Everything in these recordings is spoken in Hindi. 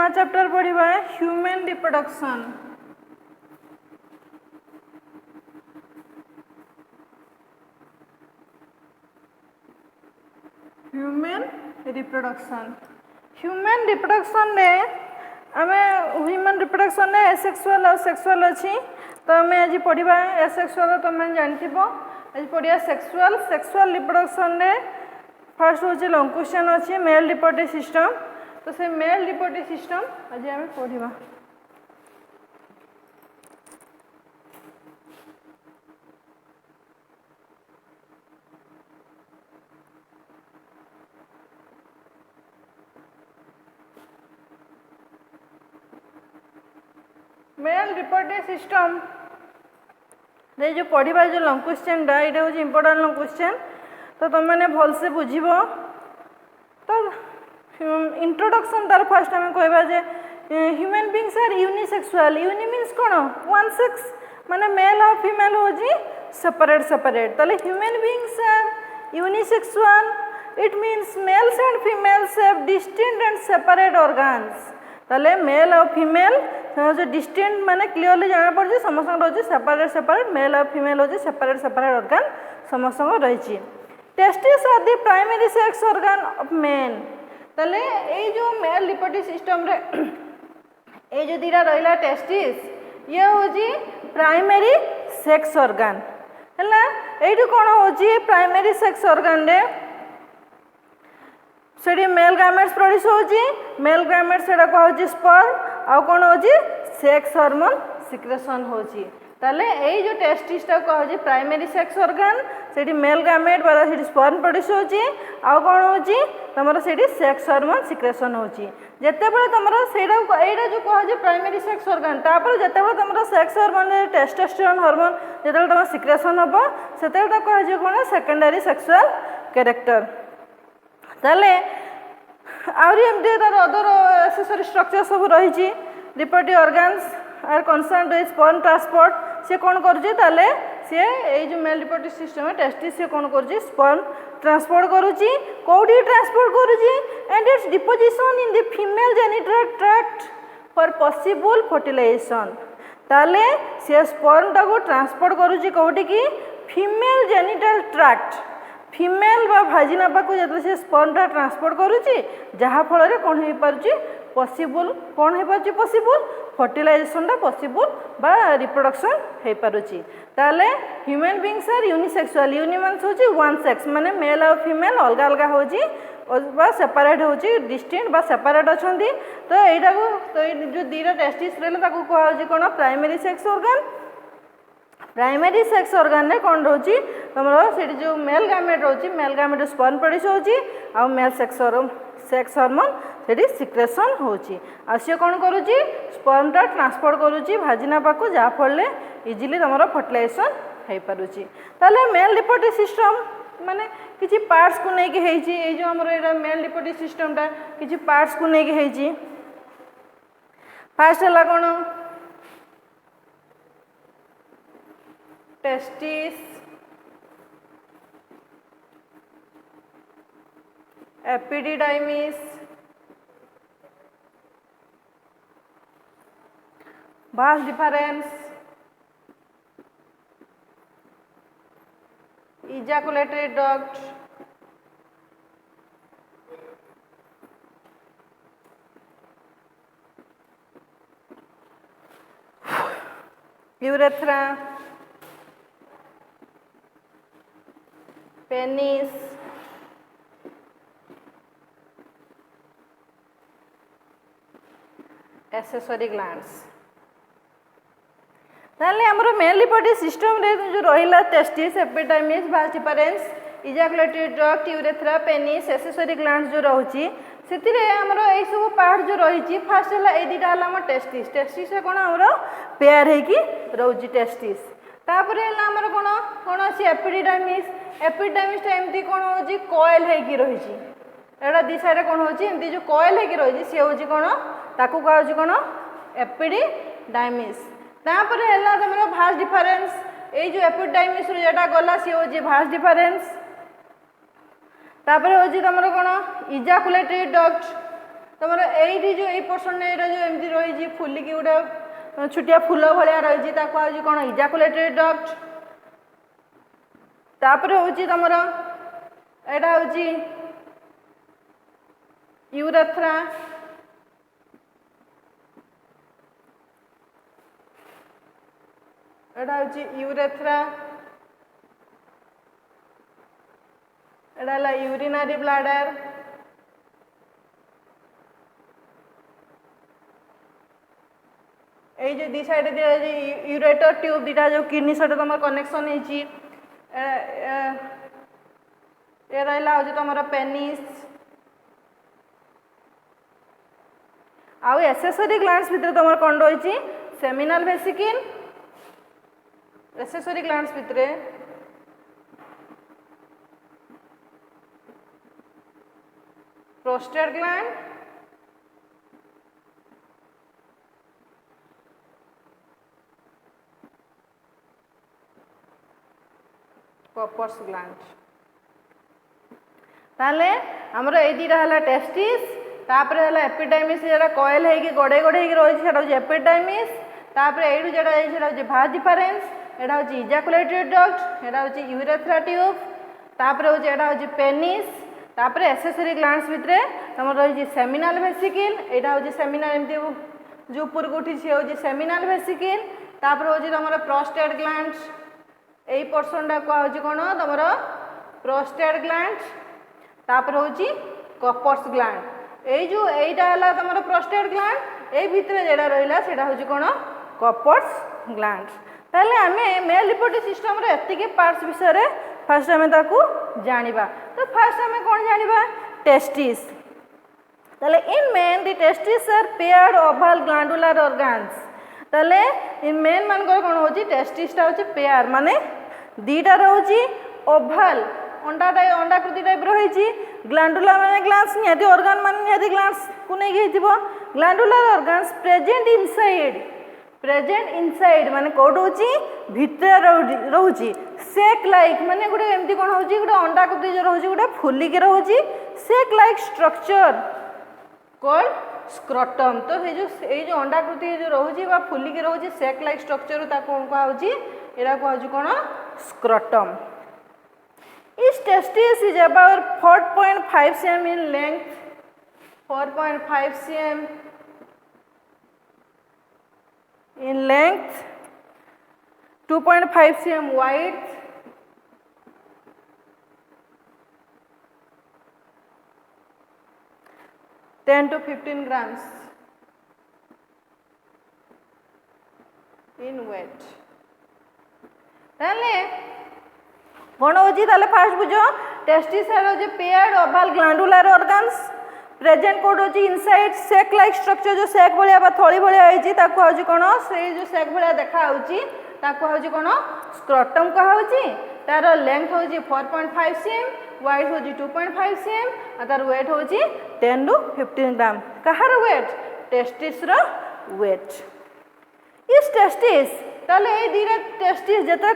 नुआ चैप्टर पढ़िबा ह्यूमन रिप्रोडक्शन। ह्यूमन रिप्रोडक्शन रे आमे ह्यूमन रिप्रोडक्शन रे एसेक्सुअल और सेक्सुअल अच्छी। तो आम आज पढ़ा एसेक्सुअल तुम जानथिबो। आज पढ़िया सेक्सुअल रिप्रोडक्शन रे फर्स्ट हूँ लॉन्ग क्वेश्चन अच्छी मेल रिप्रोडक्टिव सिस्टम। तो से मेल रिप्रोडक्टिव सिस्टम आज आम पढ़ा। मेल रिप्रोडक्टिव सिस्टम रे जो पढ़ा जो लॉन्ग क्वेश्चन टा ये हूँ इम्पोर्टाट लॉन्ग क्वेश्चन। तो तुम मैंने भलसे बुझब। तो इंट्रोडक्शन तार फर्स्ट आम कहवा जे human beings are unisexual. Uni means कौन वन सेक्स माने मेल और फीमेल हो सेपरेट सेपरेट। ताले human beings are unisexual it means males and females have distinct and separate organs. ताले मेल और फीमेल जो डिस्टिंक्ट माने क्लियरली जाना पड़े समस्त रही सेपरेट सेपरेट मेल और फीमेल हो सेपरेट सेपरेट ऑर्गन समस्त रही। Testis are the primary sex organ of men. ताले ये जो मेल रिप्रोडक्टिव सिस्टम रे ये जो दीटा रहा टेस्टिस ये हूँ प्राइमरी सेक्स ऑर्गन है। ये कौन हो प्राइमरी सेक्स ऑर्गन रे से मेल गामेट्स प्रोड्यूस हो मेल गामेट्स से कह स्पर्म आउ कौन हो सेक्स हार्मोन सिक्रेशन हो। ताले यही जो टेस्टिस कह प्राइमरी सेक्स ऑर्गन से मेल गामेट बारा से स्पर्म प्रोड्यूस हो कौन हो तुम से सेक्स हार्मोन सिक्रेशन हो। जितेबाला तुम यहाँ जो कह प्राइमरी सेक्स ऑर्गन तापर जितेबाला तुम सेक्स हार्मोन टेस्टोस्टेरोन हार्मोन जो तुम सिक्रेशन हम से कह कौन सेकेंडरी सेक्सुअल कैरेक्टर। ताले आउरी एमती तार अदर एसेसरी स्ट्रक्चर सब रही reproductive organs are concern with sperm transport. से कौन करुँचे ताले सी ये जो मेल रिप्रोडक्टिव सिस्टम है टेस्टिस से कौन करुँचे स्पर्म ट्रांसपोर्ट करुँची कौटी ट्रांसपोर्ट करुँची and its deposition in the female genital tract for possible fertilization. ताले से स्पर्म टाको ट्रांसपोर्ट करुँची कौटी की फीमेल जेनिटल ट्रैक्ट फीमेल बा भाजिना पाक जो से स्पर्मटा ट्रांसपोर्ट करुँची जहाँ फल कौन हो पारुची पॉसिबल कौन हो पारुची पॉसिबल फर्टिलाइजेशनटा पॉसिबल बा रिप्रोडक्शन हो पारुची। ताले human beings are unisexual. Uni means होची वन सेक्स माने मेल और फीमेल अलग अलग होची बा सेपरेट होची डिस्टिंक्ट बा सेपरेट अछंती। तो एटा को तो जो दीटा टेस्टिस रहले ताको कहवा होची कोन primary sex organ. Primary sex organ ने कौन रोची तुम से जो मेल गामेट रोची मेल गामेट स्पर्म प्रोड्यूस होची आ मेल सेक्स हार्मोन से सिक्रेशन होची आ सी कौन करुची स्पर्मटा ट्रांसपोर्ट करुची भाजिना पाक जहाँ फल इजिली तुम फर्टिलाइजेशन हो पारुची। ताले मेल रिप्रोडक्टिव सिस्टम माने किसी पार्ट्स को लेकिन ये जो आमर ये मेल रिप्रोडक्टिव सिस्टमटा किसी पार्ट्स को लेकिन फास्ट है कौन testis epididymis vas deferens ejaculatory duct urethra penis accessory glands। ताले हमर मेल रिप्रोडक्टिव सिस्टम रे जो रहिला testis epididymis vas deferens ejaculatory duct urethra penis accessory glands जो रहउची सेतिरे हमर ए सब पार्ट जो रही फास्ट है ए दीटा हला हमर टेस्टिस। टेस्टिस कौन हमर पेयर है कि रहउची टेस्टिस। तापर हला हमर कौन कौन अछि एपिडाइमिस। एपिडाइमिस एमती कौन होची कॉइल है कि रही एटा दी साइड कौन होची एमती जो कॉइल है कि रही से होची कौन ताकू कहा होची कौन एपिडाइमिस। तापर हला तुम vas deferens ये जो एपिडाइमिस जोटा गला सी हूँ vas deferens। तापर हूँ तुम कौन इजाकुलेटरी डक्ट। तुम यही जो यही पोर्सन जो एमती रही फुलिकी गोटे छुटिया फूल भाया रही कौन इजाकुलेटरी डक्ट तापर हूँ तुम एटा हूँ यूरेथ्रा एटा हूँ यूरेथ्रा एटा यूरिनरी ब्लाडर ये जो दी साइड यूरेटर ट्यूब दीटा जो किडनी सहित तुम कनेक्शन है रहा हूँ तुम पेनिस आउ एसेसरी ग्लैंड्स भितर तुम कौन रही सेमिनल वेसिकल एसेसरी ग्लैंड्स भितर प्रोस्टेट ग्लैंड कॉपर्स ग्लैंड ताले हमर ए दीटा हला टेस्टिस तापर हला एपिडाइमिस जेटा कॉइल है कि गड़े गड़े रही सेटा हो एपिडाइमिस तापर एडू जेटा सेटा हो भाज डिफरेंस एटा हो इजाकुलेटरी डक्ट एटा हो यूरेथ्रा ट्यूब तापर हो एटा हो पेनिस तापर एसेसरी ग्लैंड्स भितर तुम रही सेमिनल वेसिकल एटा हो सेमिनल एमती जो ऊपर को उठी सी हो सेमिनल वेसिकल तापर हो तुम प्रोस्टेट ग्लैंड्स यही पोर्सनटा कहुँ कौन तुम प्रोस्टेट ग्लैंड तापर हूँ कॉपर्स ग्लैंड यही जो यहीटा है तुम प्रोस्टेट ग्लैंड यही भितर जेटा रहा सेटा हूँ कौन कॉपर्स ग्लैंड ताहले आम मेल रिप्रोडक्टिव सिस्टम एतिक पार्ट्स विषय फास्ट आम जाना तो फास्ट आम कौन जाना टेस्टिस ताहले in men the testis are paired oval glandular organs ताले इन मेन मान कौन हो टेस्टिसटा हूँ पेयर माने दीटा रोची ओभाल अंडा अंडाकृति टाइप रही ग्लैंडुलर माने ग्लैंड्स निहाती ऑर्गन माने निहाती ग्लैंड्स को नहीं ग्लैंडुलर ऑर्गन्स प्रेजेंट इनसाइड माने कोड होची भितर रोची सेक लाइक माने गोटे एमती कौन होची गोटे अंडाकृति जो रोची गोटे फुलिक रोची सेक लाइक स्ट्रक्चर कॉल्ड स्क्रटम तो ये जो अंडाकृति जो रोची फुलिक रोची सेक लाइक स्ट्रक्चर कौन कहुची यहाँ कहुची कौन स्क्रटम इस testis is about 4.5 cm in length 4.5 cm in length 2.5 cm wide 10 to 15 grams in weight ताले कौन होची ताले फास्ट बुझो टेस्टिस है paired oval glandular organs present code होची इनसाइड सेक लाइक स्ट्रक्चर जो सेक भलिया बा थोड़ी भलिया होची ताको होची कोन से जो सेक भलिया देखा होची ताको होची कोन स्क्रटम कहा होची तार लेंथ होची 4.5 cm वाइड होची 2.5 cm आ तार वेट होची 10 to 15 ग्राम कहार वेट टेस्टिस रो वेट इस टेस्टिस ताले ए दीरा टेस्टिस जता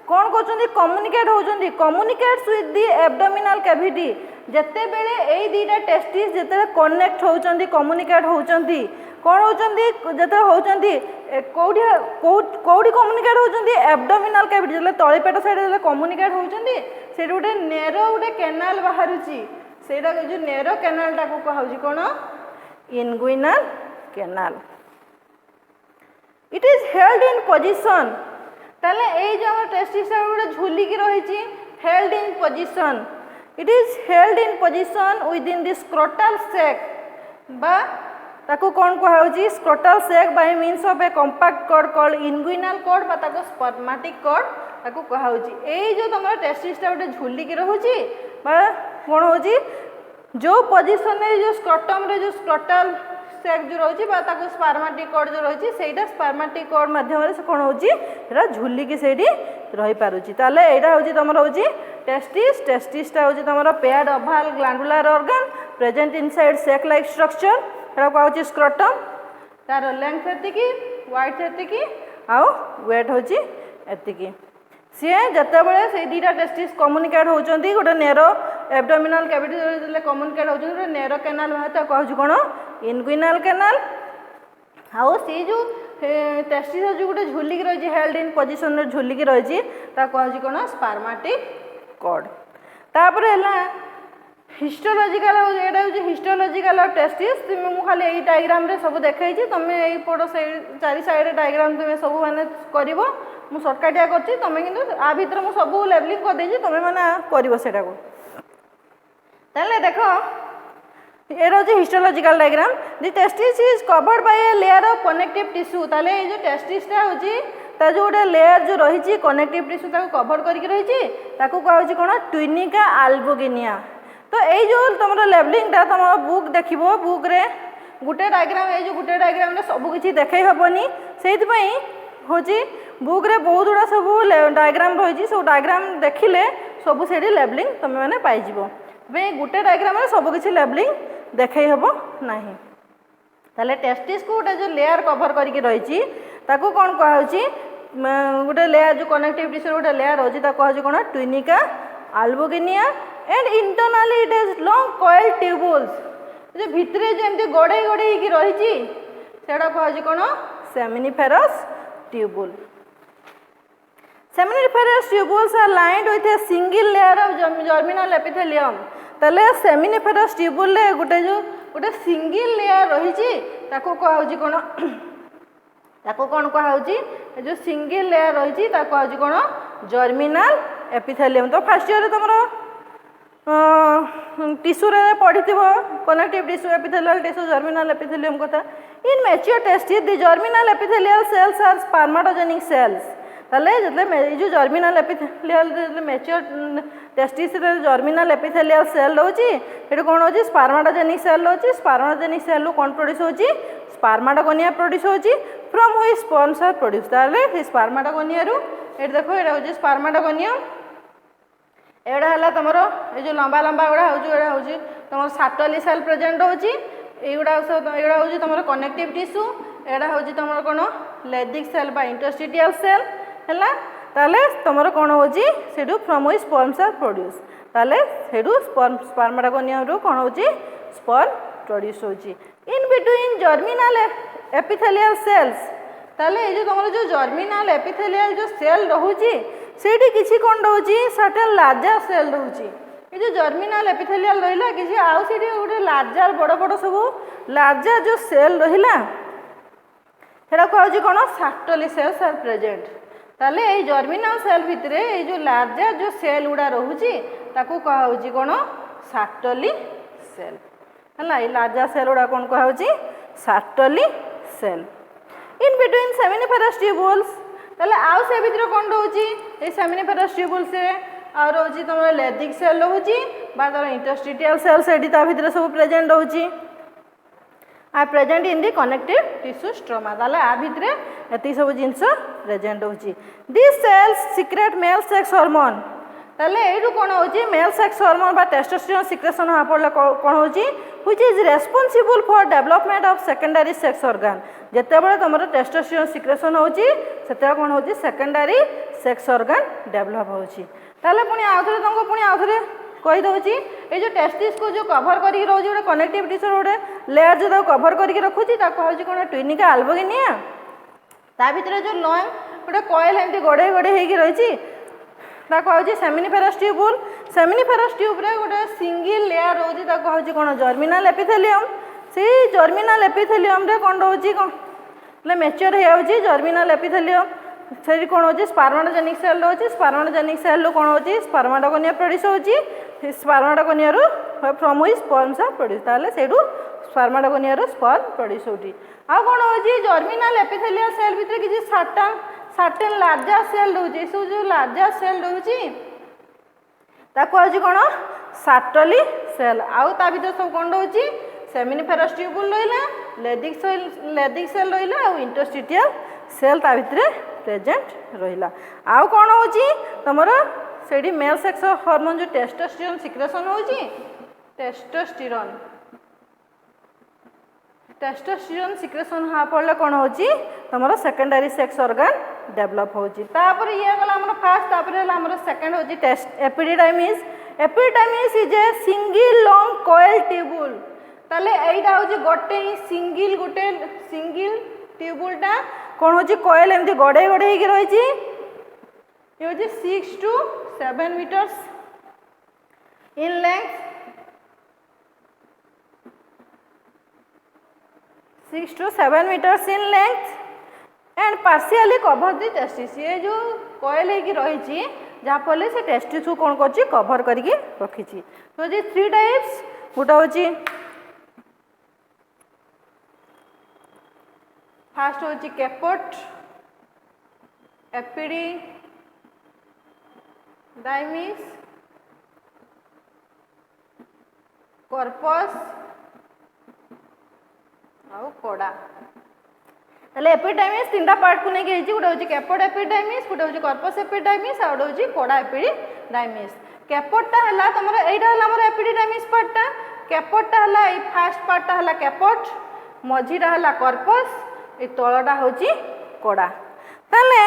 कौन कहते कम्युनिकेट होती communicates with the abdominal cavity जिते बेले यही दीटा टेस्टिस जिते कनेक्ट होती कम्युनिकेट होती कौन होती जिते होती कौटी कम्युनिकेट होती एब्डोमिनल कैविटी जो तली पेट साइड कम्युनिकेट होती से गोटे नेरो गोटे केनाल बाहर से जो नेरो केनाल टाक कहुँ कौन inguinal canal it is held in position ताले ए जो टेस्टिस गोटे झुलिकी रही held in position it is held in position within the scrotal sac बा ताको कौन कहुँ scrotal sac by means of a compact cord called inguinal cord बा ताको स्पर्मेटिक कॉर्ड ताको कहुँ ए जो तुम टेस्टिसटा गोटे झुलिकी रही कौन हो जो पोजिशन जो स्क्रटम रे जो स्क्रटल सेक जो रही स्पर्मेटिक कॉर्ड जो रही है स्पर्मेटिक कॉर्ड माध्यम से कौन हो झुलिकी से रही पारुची ताले एटा हूँ तुम हूँ टेस्टिस टेस्टिसटा हूँ तुम paired oval glandular organ present inside sac like structure एटा कहुँ स्क्रटम तार लेंथ एतिकी वाइड एतिकी आउ वेट हूँ एतिकी सी जिते बड़े से दीटा टेस्टिस कम्युनिकेट होती गोटे नेरो एब्डोमिनल कैविटी कम्युनिकेट होती नेरो केनाल बाहर कहूँ कौन इनग्विनल कैनाल आउ सी जो टेस्टिस जो गोटे झुलिक रही हेल्ड इन पोजिशन झुलिक रही कौन कौन स्पर्मेटिक कॉर्ड तापर है हिस्टोलॉजिकल एटा हूँ हिस्टोलॉजिकल टेस्टिस तुम खाली यही डायग्राम रे सब देखी तुम यही पड़ से चारि साइड डायग्राम तुम सब मैंने कर मु सर्टकटिया कर तुम कि आ भर मुझे सब लेवलिंग करदे तुम मैंने कर देख ये हूँ histological diagram the testis is covered by a layer of connective tissue ताले ये जो टेस्टिसटा हूँ ता जो गोटे लेयर जो रही कनेक्टिव टिश्यू कवर करके रही कहूँ कौन ट्विनिका अल्बुगिनिया तो ये जो तुम लेवलिंगटा तुम बुक देख बुक रे गोटे डायग्राम ये जो गोटे डायग्राम सबकि देखई हेनी से हूँ बुक रे बहुत गुड़ा सब डायग्राम रही सब डायग्राम देखिले सब से लेवलिंग तुम मैंने पाइज गोटे डायग्राम सबकि लेवलिंग देखई हेब नहीं ताले टेस्टिस को गोटे जो लेयर कवर करके रही कौन कहुच्छी गोटे लेयर जो कनेक्टिव टिश्यू गोटे लेयर अच्छी कहूँ कौन tunica albuginea and internally it is long coil tubules जो भितरे जमी गड़े गड़े रही कहूँ कौन seminiferous tubule seminiferous tubules are lined with a single layer of germinal epithelium ताले सेमिनिफेरस ट्यूबुल गोटे जो गोटे सिंगल लेयर रही कहूँ कौन कौन कहूँ जो सिंगल लेयर रही कहूँ कौन जर्मिनल एपिथेलियम तो फर्स्ट ईयर तुम टिश्यू रे पढ़ी connective tissue epithelial tissue germinal epithelium कथा in mature testis the germinal epithelial cells are spermatogenic cells ताले जो germinal epithelial mature testis germinal epithelial cell रोचे ये कौन हो स्पर्मेटोजेनिक सेल रोचे स्पर्मेटोजेनिक सेल कौन प्रोड्यूस होची स्पर्मेटोगोनिया प्रोड्यूस होची from which sperms are produce ताले स्पर्मेटोगोनिया रु ये देखो ये हूँ स्पर्मेटोगोनिया एड़ा है तुम ये जो लंबा लंबा गुड़ा हूँ तुम साटली सेल प्रेजेंट होगी युड़ा हूँ तुम कनेक्टिव टिश्यू एड़ा हूँ तुम कौन लेदिक सेल बा इंटरस्टिशियल सेल है ताले तुम कौन हो from which sperms are produce ताले स्पर्मेटोगोनिया रु कौन हो स्पर्म प्रोड्यूस होची in between germinal epithelial cells ताले ये जो तुम जो जर्मिनल एपिथेलियल जो सेल रोचे सेठी किसी कौन रोचे सर्टेन लार्जर सेल रोचे ये जो जर्मिनल एपिथेलियल रहा किसी आउ से गोटे लार्जर बड़ बड़ सब लार्जर जो सेल रहा है कहूँ कौन साटली सेल्स आर प्रेजेंट ताले ये जर्मिनल सेल भितर ये जो लार्जर जो सेल गुड़ा रोचे कहूँ कौन साटली सेल है ये लार्जर सेल गुड़ा कौन कहूँ Sertoli cell in between seminiferous tubules ताले आउ से भितर कौन रोचे ये सेमिनिफेरस ट्यूबुल्स और रोचे तुम लेदिक सेल रोचे तर इंटरस्टिशियल सेल से भितर सब प्रेजेंट रोचे are present in the connective tissue stroma ताले आ भितर ये सब जिनस प्रेजेंट होची this cells secrete male sex hormone ताले ये कौन हो मेल सेक्स हार्मोन बा टेस्टोस्टेरोन सिक्रेशन हाँ पड़े कौन हो which is responsible for development of secondary sex organ जिते बड़े तुम टेस्टोस्टेरोन सिक्रेशन होची सेते कौन हो सेकेंडरी सेक्स ऑर्गन डेवलप होची ताले पुणी आउ थे तुमको पुणी आउ थे कही दूसरी ये जो टेस्टिस को जो कवर करके रोज गोटे कनेक्टिव टिश्यू गोटे लेयर जो कवर करके रखुची कहूँ कौन ट्विनिका अल्बुगिनिया ता भीतर जो लॉन्ग गोटे कॉइल एमती गड़े गड़े हो रही कहूँ सेमिनिफेरस ट्यूबुल सेमिनिफेरस ट्यूब रे गोटे सिंगल लेयर रोची कहूँ कौन जर्मिनल एपिथेलियम से जर्मिनल एपिथेलियम रे कौन रोची कौन मैच्योर हो जर्मिनल एपिथेलियम से कौन हो स्पर्मेटोजेनिक सेल रोचे स्पर्मेटोजेनिक सेल रू कौन हो स्पर्मेटोगोनिया प्रोड्यूस होची स्पर्मेटोगोनिया रू from which sperms are produce ताले सेडू स्पर्मेटोगोनिया रू स्पर्म प्रोड्यूस होची आ कौन हो जर्मिनल एपिथेलियल सेल भितर किसी सर्टेन लार्जर सेल रोचे सब जो लार्जर सेल रोची कहूँ कौन साटली सेल आउ ता भीतर सब कौन रोची सेमिनिफेरस ट्यूबुल रहा लेदिक सेल रहा और इंटरस्टिशियल सेल ता भीतर प्रेजेंट रहा आउ कौन हो तुम से मेल सेक्स हार्मोन जो टेस्टोस्टेरोन सिक्रेशन हो टेस्टोस्टेरोन सिक्रेशन हाँ पड़े कौन हो तुम सेकेंडरी सेक्स ऑर्गन डेवलप होची तापर ये गला हमर फर्स्ट तापर हमर सेकंड होची test epididymis is a single long coil tubule ताले एटा होची गोटे ही सिंगल ट्यूबुलटा कोन होची कोयल एमती गड़े गड़े ही रही छी ये होची 6 to 7 meters in length 6 to 7 meters in length and partially cover the testis ये जो कोयल है कि रही छी जहाँ फल से टेस्टिस को कौन कर कभर करके रखी तो जी 3 टाइप्स गोटा हूँ फास्ट हूँ कैपोट एपिडिडाइमिस कॉर्पस आउ कोड़ा ताले एपिडाइमिस तीनटा पार्ट को लेके गोटे हूँ कैपोट एपिडाइमिस गोटे हूँ कॉर्पस एपिडाइमिस आ गोटे हूँ कोड़ा एपिडाइमिस कैपोटा है तुम यहाँ है एपिडाइमिस पार्टा कैपोटा है फास्ट पार्टा है कैपोट मझीटा है कॉर्पस ये तलटा हूँ कोड़ा ताले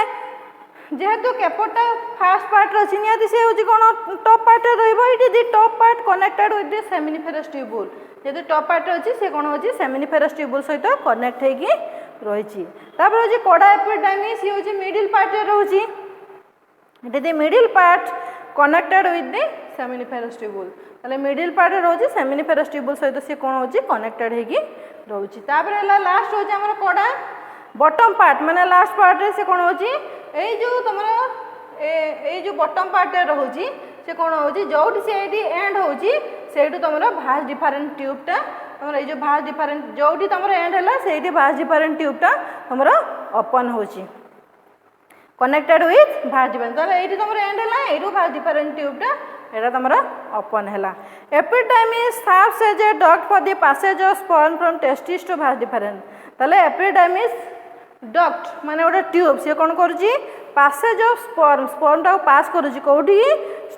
जेहेतु कैपोटा फास्ट पार्ट अच्छी निहाती सी हूँ कौन टॉप पार्ट रही top part connected with the seminiferous tubule जेहेतु टॉप पार्ट अच्छी से कौन हो सेमिनिफेरस ट्यूबुल सहित कनेक्ट होगी रही हूँ कोड़ा एपिडाइमिस ये हूँ मिडिल पार्ट रोचे the middle part connected with the seminiferous tubule ताले मिडिल पार्ट रोचे सेमिनिफेरस ट्यूबुल सहित सी कौन हो कनेक्टेड होगी रोचे लास्ट हूँ आम कोड़ा बॉटम पार्ट माने लास्ट पार्ट से कौन हो जो तुम जो बॉटम पार्ट रोचे से कौन हो जो से एंड हो तुम भाज डिफरेंट ट्यूबटा तुम ये भाज डिफरेंट जो तुम एंड है भाज डिफरेंट ट्यूबटा तुम ओपन हो कनेक्टेड विथ भाज डिफरेंट ये तुम एंड है यू भाज डिफरेंट ट्यूबटा यहाँ तुम ओपन है epididymis serves as a duct for the passage of sperm from testis to vas deferens ताले एपिडाइमिस डक्ट माने गोटे ट्यूब सी कौन करुँची पैसेज ऑफ स्पर्म टाक पास करुँची कौटी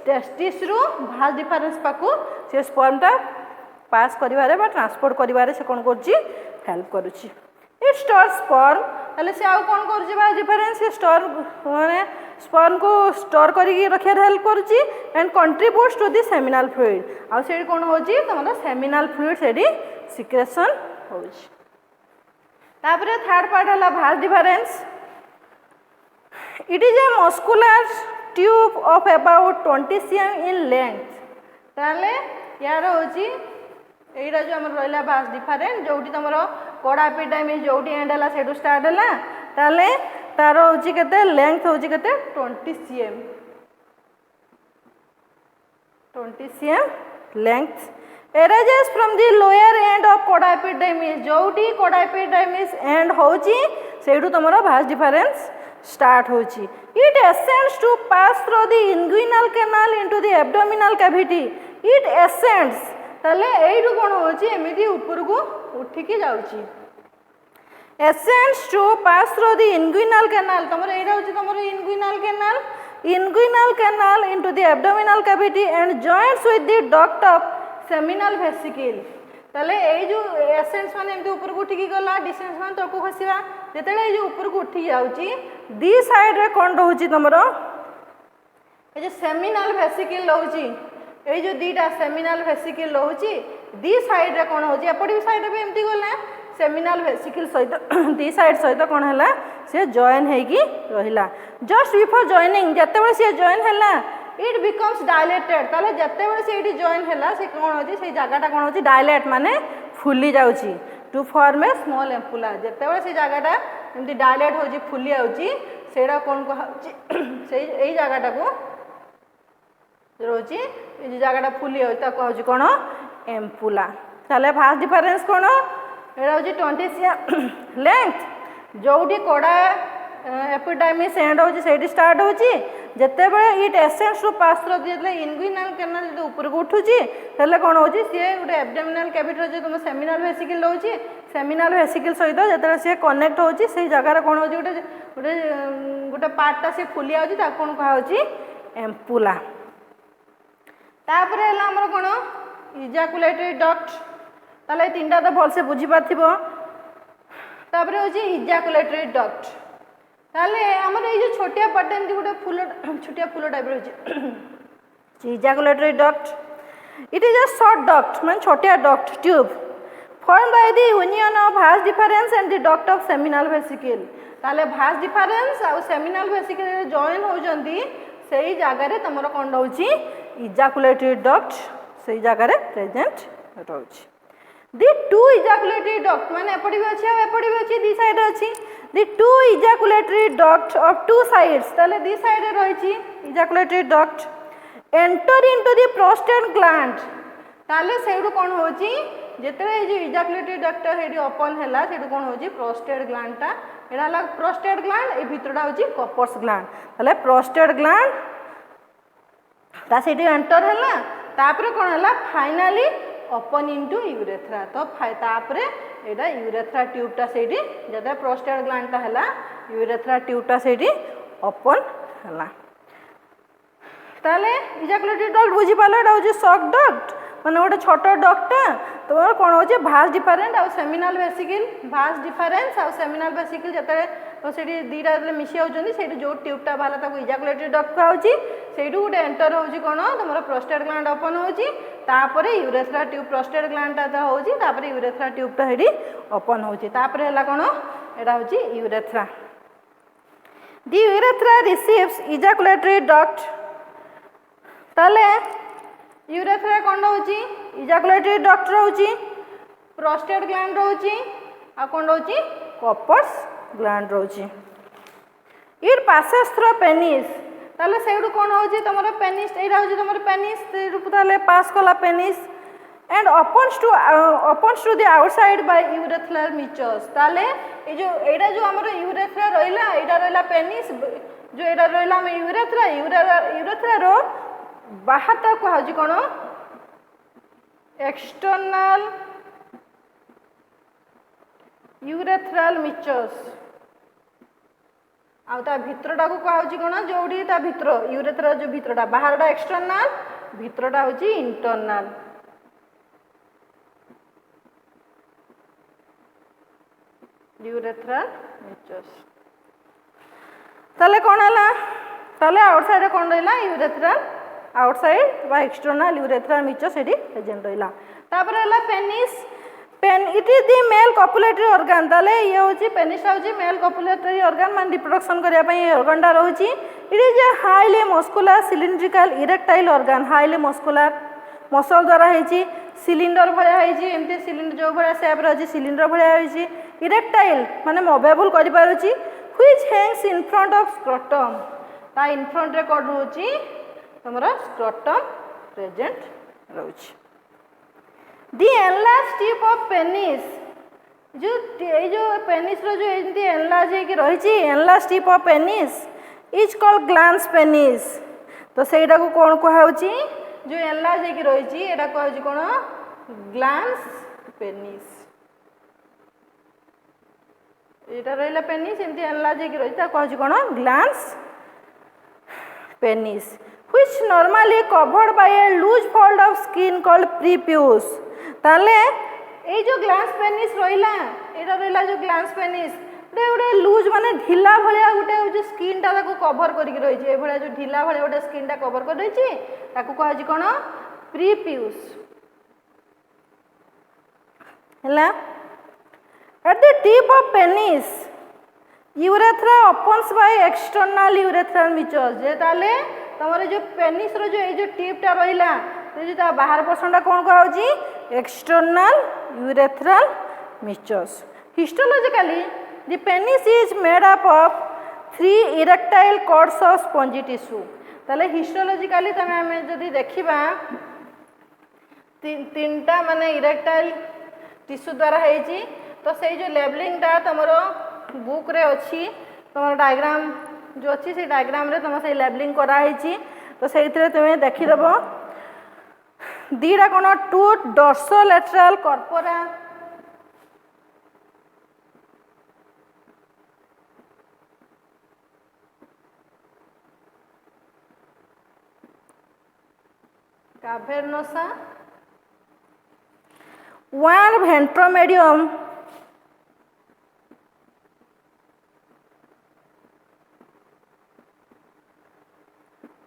टेस्टिस रु भाज डिफरेंस पाखु से स्पर्मटा पास करिवारे बा ट्रांसपोर्ट करिवारे से कौन करुँची हेल्प करुँची इट स्टोर स्पर्म ताले से आउ कौन करुँची भाज डिफरेंस से स्टोर माने स्पर्म को स्टोर करके रखियार हेल्प करुँची and contributes to the seminal fluid आउ से कौन हो तुम सेमिनल फ्लूइड से सिक्रेशन हो तापरे थर्ड पार्ट है भाज difference it is a muscular tube of about 20 cm in length ताले यार होची एटा जो हमर रहला भाज डिफरेंट जोटी तुमरो कोड़ा एपिडाइमिस जोटी एंड है सेटू स्टार्ट है ताले तार होची केते लेंथ होची केते 20 cm length arises from the lower end of coda epidermis जोटी coda epidermis end होची सेडू तमरो भाज डिफरेंस स्टार्ट होची it ascends to pass through the inguinal canal into the abdominal cavity it ascends ताले एडू कोन होची एमिति ऊपर को उठी के जाउची ascends to pass through the inguinal canal तमरो एडा होची तमरो inguinal canal into the abdominal cavity and joins with the duct of seminal vesicle ताले ए जो एसेंस माने एमती ऊपर को उठी गला डिसेंस माने तळको खसिबा जेतेले जो ऊपर को उठी जाउची दी साइड रे कोन रहउची तमरो ए जो सेमिनल वेसिकल रहउची ए जो दीटा सेमिनल वेसिकल रहउची दी साइड रे कोन होची एपडी साइड रे एमती गला सेमिनल वेसिकल सहित दी साइड सहित कोन हला से जॉइन हेगी रहिला जस्ट बिफोर जॉइनिंग जेतेबे से जॉइन हला इट बिकम्स डायलेटेड ताले जत्ते बड़े से जॉइन है से कौन होची से जगहटा कौन होची डायलेट माने फुली जाउची to form a small ampulla जत्ते बड़े से जगहटा एमती डायलेट होची फुली जाउची सेडा कौन कहउची से एई जगहटा को रोची ए जगहटा फुली होई ता कहउची कोन एम्पुला ताले फास्ट डिफरेंस कोन एडा होची 20 cm लेंथ जोटी कोड़ा एपिडाइमिस एंड होची सेडी स्टार्ट होची जत्ते बळे it ascends to pass through जेतले इनगुइनल कैनाल जे ऊपर को उठुची तले कोन होची से गुटे एब्डोमिनल कैविटी जे तुम सेमिनल वेसिकल होची सेमिनल वेसिकल सहित जेतले से कनेक्ट होची से जगह रे कोन होची गुटे गुटे गुटे पार्टटा से फुली आउची ता कोन कहा होची एम्पुला तापरे हला हमर कोन इजाकुलेटरी डक्ट ताले तीनटा तो भल से बुझी पाथिबो तापरे होची इजाकुलेटरी डक्ट ताले हमर ए जो छोटिया पटेन गोटे फूल छोटिया फूल टाइप रही ejaculatory duct it is a short duct मान छोटिया duct tube formed by the union of vas deferens and the duct of seminal vesicle ताले vas deferens आ seminal vesicle join होजंदी सेही जगह रे तमरो कोन रहउची ejaculatory duct सेही जगह रे present रहउची the two ejaculatory duct माने एपडी भी अछि आ एपडी भी अछि दी साइड अछि the two ejaculatory duct of two sides ताले दी साइड रे रहिची ejaculatory duct enter into the prostate gland ताले सेडू कोन होची जेतरे जे इजाकुलेटरी डक्ट हेडी ओपन हैला सेडू कोन होची प्रोस्टेट ग्लैंड ता एडा ला प्रोस्टेट ग्लैंड ए भितरडा होची कॉपर्स ग्लैंड ताले प्रोस्टेट ग्लैंड ता सेडी एंटर हैला तापरे कोन हैला फाइनली ओपन इनटू यूरेथ्रा तो तापरे एडा यूरेथ्रा ट्यूब ता सेडी जदा प्रोस्टेट ग्लैंड ता हैला यूरेथ्रा ट्यूब ता सेडी ओपन हैला ताले इजाकुलेटरी डक्ट बुझी पालो एडा होची सक डक्ट माने गोटे छोट डक्ट तुम्हार कौन हो भास डिफरेंट आउ सेमिनाल वेसिकल भास डिफरेंस आउ सेमिनाल वेसिकल जतरे तो सेठी दीटा मिसी होउचंदी सेठी जो ट्यूबटा बाला ताको इजाकुलेटरी डक्ट कहउची सेठू गोटे एंटर होउची कोन तुमरा प्रोस्टेट ग्लैंड ओपन होउची तापरे यूरेथ्रा ट्यूब प्रोस्टेट ग्लैंड ता होउची तापरे यूरेथ्रा ट्यूब ता हेडी ओपन होउची तापरे हला कोन एडा होउची यूरेथ्रा दी यूरेथ्रा रिसीव्स इजाकुलेटरी डक्ट ताले यूरेथ्रा कोन होउची इजाकुलेटरी डक्ट होउची प्रोस्टेट ग्लैंड होउची आ कोन होउची कॉपर्स ग्लैंड होउची इट पासेस थ्रू पेनिस ताले सेडू कोन होउची तमरो पेनिस एरा होउची तमरो पेनिस सेडू ताले पास कला penis and opens to the outside by urethral meatus ताले ए जो एडा जो हमरो यूरेथ्रा रहिला एडा रहिला पेनिस जो एडा रहिला हम यूरेथ्रा रो बाहर तक कहउची कोन एक्सटर्नल यूरेथ्रल मिचस आ ता भितरटा को कहउची कोन जोडी ता भितर यूरेथ्रा जो भितरटा बाहरटा एक्सटर्नल भितरटा होची इंटरनल यूरेथ्रल मिचस ताले कोन हला ताले आउटसाइड कोन रहला यूरेथ्रल आउटसाइड बा एक्सटर्नल यूरेथ्रल मिचस एडी प्रेजेंट रहला तापर हला penis pen it is the male copulatory organ ताले ये होची पेनिस होची मेल कॉपुलेटरी ऑर्गन मान रिप्रोडक्शन करिया पई ऑर्गन डा रहउची it is a highly muscular cylindrical erectile organ highly muscular muscle द्वारा हेची सिलिंडर भलिया हेची एमती सिलिंडर जो भलिया शेप रहची सिलिंडर भलिया हेची इरेक्टाइल माने मूवेबल करि पारुची which hangs in front of scrotum ता इन फ्रंट रे कोड होची तमरा स्क्रोटम प्रेजेंट रहउची the enlarge tip of penis जो पेनिस रो जो एंती एनलार्ज है कि रहिची enlarge tip of penis is called glans penis तो सेटा को कोन कहउची जो एनलार्ज है कि रहिची एटा कहउची कोन ग्लैंस पेनिस एटा रहिला पेनिस एंती एनलार्ज है कि रहिची ता कहउची कोन glans penis which normally covered by a loose fold of skin called prepuce ताले ए जो ग्लैंस पेनिस रहिला एटा रहिला जो ग्लैंस पेनिस गोटे लूज माने ढिला भलिया गोटे जो स्किन टा ताको कवर करिक रहिची ए भलिया जो ढिला भलिया गोटे स्किन टा कवर कर रहिची ताको कहजी कोन प्रीप्यूस हला at the tip of penis urethra opens by external urethral meatus जे ताले तमरे जो पेनिस रो जो ए जो टिप टा रहिला जे ता बाहर पोर्शन टा कोन कहउची external urethral meatus histologically the penis is made up of 3 erectile cords of spongy tissue ताले हिस्टोलॉजिकली तमे हमें जदी देखिबा तीनटा माने इरेक्टाइल टिश्यू द्वारा हेची तो से जो लेबलिंग टा तमरो बुक रे अछि तमरो डायग्राम जो अच्छी से डायग्राम रे तुम से लेबलिंग करा हेची तो सेइतरे तुमे देखि देबो दीडा कोन two dorsolateral corpora cavernosa one ventromedium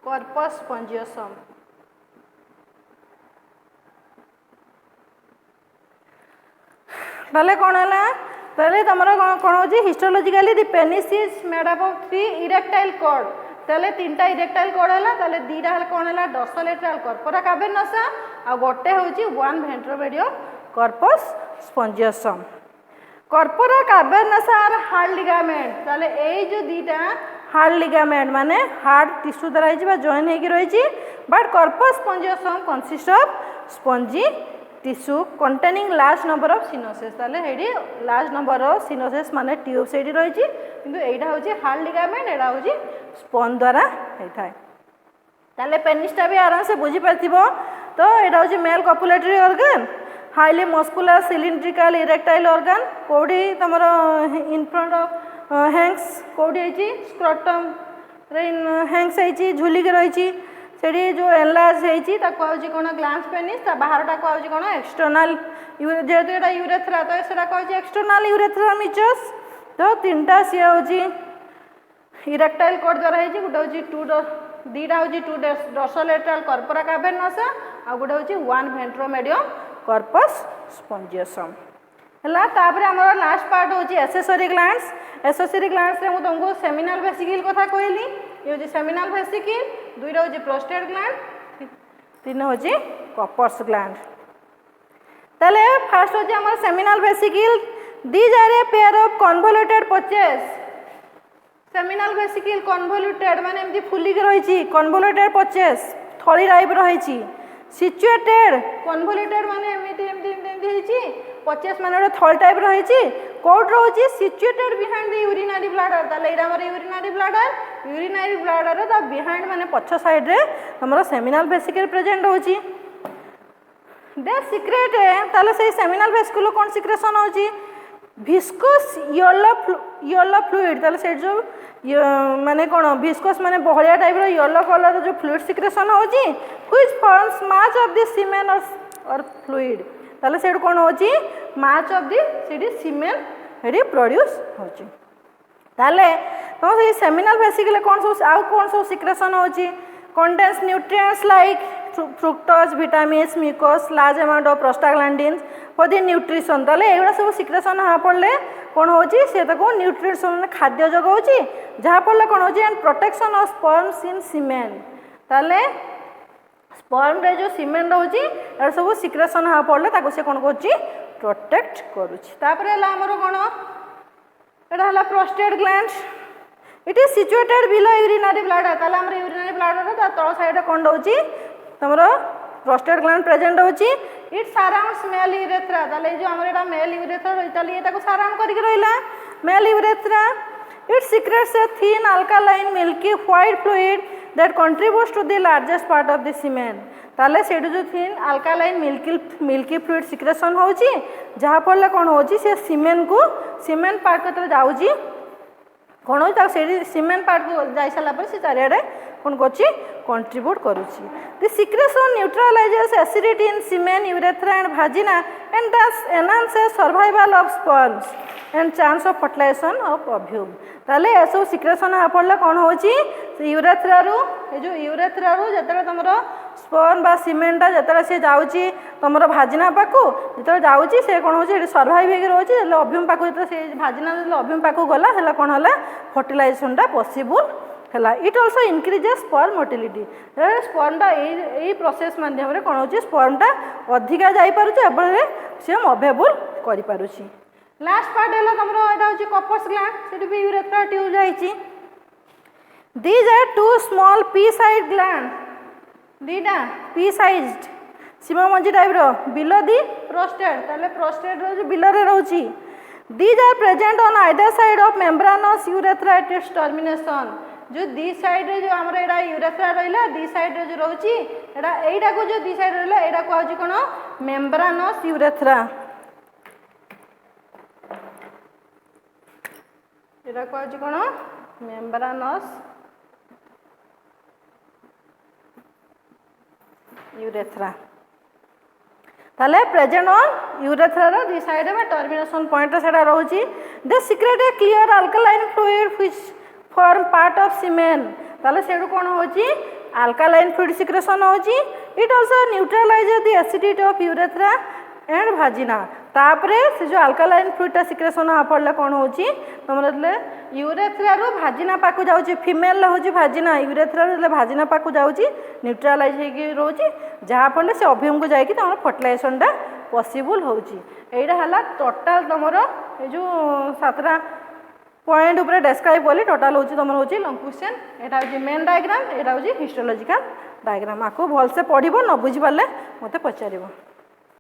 corpus spongiosum ताले कौन है ताले तुमर कौन हो histologically the penis is made up of 3 erectile cord ताले 3टा इरेक्टाइल कॉर्ड है ताले 2टा कौन है डोर्सोलेटरल कॉर्पोरा कैवर्नस आ गोटे होची 1 ventromedium corpus spongiosum corpora cavernosa are hard ligament ताले ए जो 2टा हार्ड लिगामेंट माने हार्ड टिश्यू द्वारा ही जॉइन होगी रही but corpus spongiosum consist of spongy tissue containing large number of sinuses ताले हेडी लार्ज नंबर ऑफ सिनोसिस माने ट्यूब सेडी रही किंतु एटा होची हार्ड लिगामेंट एटा होची स्पॉन द्वारा होता ताले पेनिसटा भी आराम से बुझी पारथिबो तो एटा होची male copulatory organ highly muscular cylindrical erectile organ कोडी तमर इन फ्रंट ऑफ हैंग्स कोडी होची स्क्रॉटम रे हैंग्स होची झुली के रही सेठी जो एनलार्ज होती कहूँ कौन ग्लांस पेनिस ता बाहरटा कहूँ कौन एक्सटर्नाल जेहेतु यहाँ यूरेथ्रा तो सेटा कहूँ एक्सटर्नाल यूरेथ्रा मिचस तो 3टा सी हूँ इरेक्टाइल कॉर्ड द्वारा होती गोटे हूँ 2टा हूँ 2 डोर्सोलेटरल कॉर्पोरा कैवर्नस आ गोटे हूँ 1 वेंट्रोमेडियम कॉर्पस स्पॉन्जियसम है तापर आमर लास्ट पार्ट हूँ एसेसरी ग्लैंड्स एसेसरी ग्लैंड्स रे तुमको सेमिनल वेसिकल कथा कहली ये हूँ सेमिनल वेसिकल 2टा हूँ प्रोस्टेट ग्लैंड 3 हूँ कॉपर्स ग्लैंड ताले फास्ट हूँ आम seminal vesicle these are a pair of convoluted pouches seminal vesicle convoluted माने एमती फुलिक रही कन्वोल्यूटेड पचेस थली टाइप रही सिचुएटेड कन्वोल्यूटेड माने एमती एमती एमती एमती पचेस माने गोटे थल टाइप रही कौट रोचे situated behind the urinary bladder ताले एटा हमर यूरिनरी ब्लाडर ता बिहाइंड माने पछ साइड रे हमर सेमिनल वेसिकल प्रेजेंट होची दे सीक्रेट ताले से सेमिनल वेसिकल कोन सिक्रेशन होची विस्कोस येलो फ्लूइड ताले से जो माने कोन विस्कोस माने बहलिया टाइप रो येलो कलर जो फ्लूइड सिक्रेशन होची which forms much of the semen और फ्लूइड ताले सेड कोन होची माच ऑफ द सीडी सीमेन हेडी प्रोड्यूस होची ताले तो से सेमिनल वेसिकल कोन सब सिक्रेशन होची contains nutrients like fructose vitamins mucus large amount of prostaglandins for the nutrition ताले एगुड़ा सब सिक्रेशन हा पड़ले कौन होची से ताको न्यूट्रिशन खाद्य जगाउची जहाँ पड़ले कौन होची एंड प्रोटेक्शन ऑफ स्पर्म्स इन सीमेन ताले स्पर्म रे जो सीमेन रहउची एटा सब सिक्रेशन हा पड़ले ताको से कोन करची प्रोटेक्ट करूची तापर हला हमरो कोन एटा हला prostate gland it is situated below urinary bladder ताले हमर यूरिनरी ब्लैडर ता तळ साइड कोन रहउची तमरो प्रोस्टेट ग्लैंड प्रेजेंट होची इट सराउंड्स मेल यूरेथ्रा ताले जो हमर एटा मेल यूरेथ्रा रही ताले एटाको सराउंड करके रहिला male urethra it secretes a thin alkaline milky white fluid that contributes to the largest part of the semen ताले सेडु जो thin alkaline milky fluid secretion होची जहाँ पड़ले कौन होची से सीमेन पार्ट को जाऊँगी कौन हो सीमेन पार्ट को जाई सारा पर से चारिआडे कौन कर कंट्रीब्यूट करुच्ची the secretion neutralizes acidity in semen urethra and vagina and thus enhances survival of sperms and chance of fertilization of ovum ताले ऐसो सिक्रेशन हा पड़ले कौन होची यूरेथ्रा रु जतरे तुमर स्पर्म बा सीमेंटा जतरे से जाउची तुमर भाजिना पाकू जतरे जाउची से कौन होची सर्वाइव हेगे रहउची जले ओव्यूम पाकू जतरे से भाजिना जले ओव्यूम पाकू गला हला कौन हला फर्टिलाइजेशन टा पॉसिबल है it also increases sperm motility स्पर्मटा यही प्रोसेस माध्यम कौन हो स्पर्मटा अधिका जापर से अवेलेबल कर लास्ट पार्ट है तुम यहाँ हूँ कॉपर्स ग्लैंड से भी यूरेथ्रा ट्यूब जाइए these are 2 small pea sized gland 2टा पी साइज्ड सीमा मंजी टाइप बिलो दी प्रोस्टेट ताले प्रोस्टेट रो बिलो रे रहउची these are present on either side of membranous urethra at its termination जो दी साइड रे जो हमर एडा यूरेथ्रा रहिला दी साइड रे जो रहउची एडा एडा को जो दी साइड रहिला एडा को आउची कोन मेम्ब्रानस यूरेथ्रा एडा को आउची कोन मेम्ब्रानस यूरेथ्रा ताले प्रेजेंट ऑन यूरेथ्रा रो दी साइड में टर्मिनेशन पॉइंट सेडा रहउची they secrete a clear alkaline fluid which form part of semen ताले सेडू कोन होची अल्कालाइन फ्लूइड सिक्रेशन होची it also neutralizes the acidity of urethra and vagina तापरे से जो अल्कालाइन फ्लूइडटा सिक्रेशन हाँ पड़े कौन हो तुम यूरेथ्रा रू भाजिना पाक जाऊँगी फीमेल हूँ भाजिना यूरेथ्रा रू भाजिना पाक जाऊँगी न्यूट्रालाइज हो रोचे जहाँफल से अभियम को जाकि तुम फर्टिलाइजेशनटा पॉसिबल होची एटा हला टोटाल तुमर ये जो 7टा पॉइंट ऊपर डिस्क्राइब कली टोटाल होची तुम होची लॉन्ग क्वेश्चन एटा होची मेन डायग्राम एटा होची हिस्टोलॉजिकल डायग्राम आपको भलसे पढ़िबो न बुझी पाले मते पचारिबो।